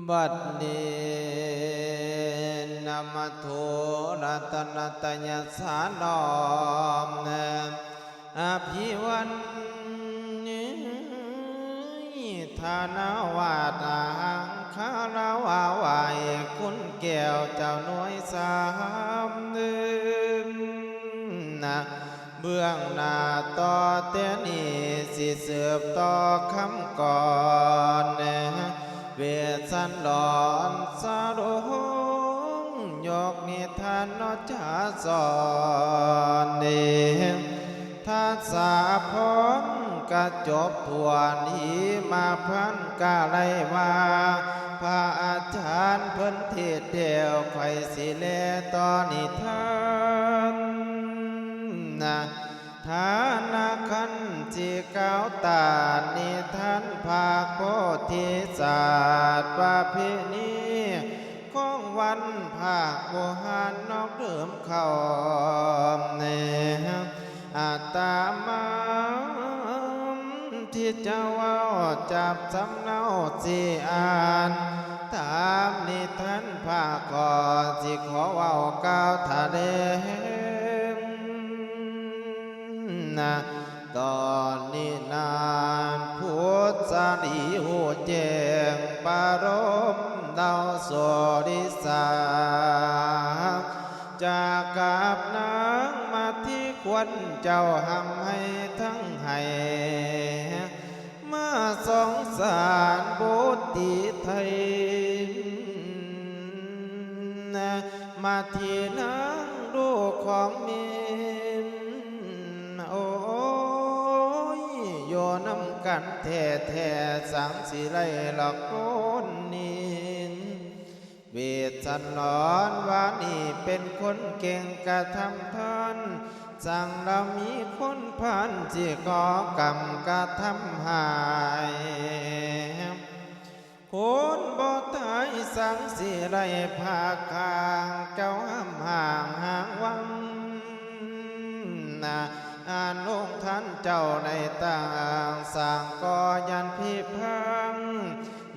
บัดนี้นะมะโทรัตนตยัสสะนอมอภิวันธานาวาตาหังคาราวาวายคุณแก้วเจ้าหน่วยสามนึงนะเบื้องหน้าต่อเตนีสิเสืบต่อคำก่อนเวสันหลอนสารุงยกนิทานนจาสอนทัศสาพรกระจบทวนหีมาพันกาไลมาพระอาจารย์เพิ่นเทศเดียวไข่สิเลตอนิทานนะฐานาคันจีเก้าตานิทานภาคโพธิศาสตร์ประเพณีของวันภาคโบหารนอกเดิมเข้าเนอาตามาที่เจ้าว่าจับสำเนาสิอ่านตามนิทานภาคก่อสิขอว่าก้าวทะเลนะตอนนี้นานพุทธาดีหูแจ้งปารมดาวโสริสาจากกับนางมาที่ควรเจ้าหำให้ทั้งให้มาสงสารบุตรไทยมาที่นางลูกของเมียโอ้ยโยน้ำกันแท้แท้สังสิไรหลอกคนนี้เวทสันหลอนว่านี่เป็นคนเก่งกระทำทานสั่งเรามีคนพันจีก่อกรรมกระทำหายคนบ่ตายสังสิไรภาคคางเจ้าห้ามห่างห่างวังอ่านลงท่านเจ้าในต่างสั่งก่อยันพิพัง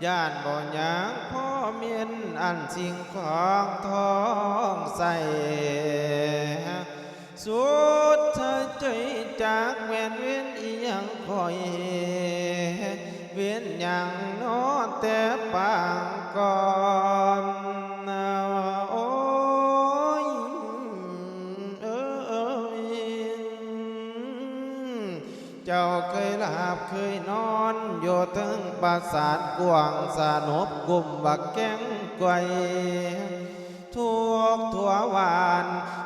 ย่านบ่อยางพ่อเมียนอันสิ่งของท้องใส่สุดใจจากแวนเวียนอีหยังคอยเวียนอย่างนอแต่ปางก่อนโอ้ยเจ้าเคยหลับเคยนอนอยู่ถึงปราสาทกวางสนบกลุ่มบักแก้งไกวทุกทั่ววาน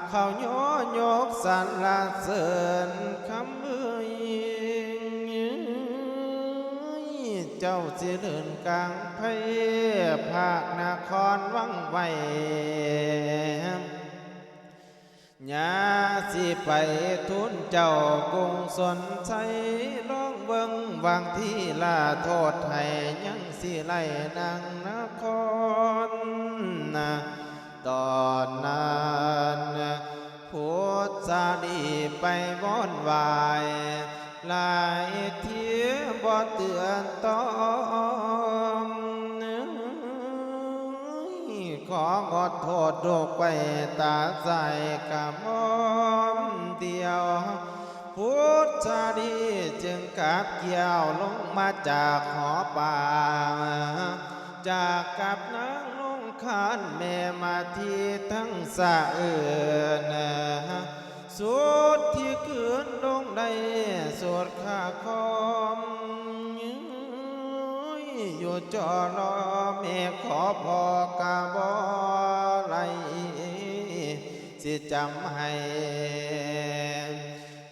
เขาย้อยกสรรเสริญคำเอ่ยเจ้าสิเดินกลางไพภาคนครวังไว้ญาสิไปทุนเจ้ากรุงสนใจลองเบิ่งวางที่ลาโทษให้ยังสิไล่นางนครตอนนั้นพุทธาดีไปวอนวายหลายเที่ยบ่เตือนตอมของดโทษโรคไปตาใจกะมอมเดียวพุทธาดีจึงกับเกี่ยวลงมาจากหอป่าจากกับนางลุงคานแม่มาที่ทั้งสะเอื่นสุดที่คืนลงได้สวดข้าคอมอยู่จอรอแม่ขอพอกาบอไหลสิจำให้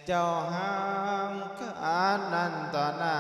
เจ้าห้ามกานันต่อหน้า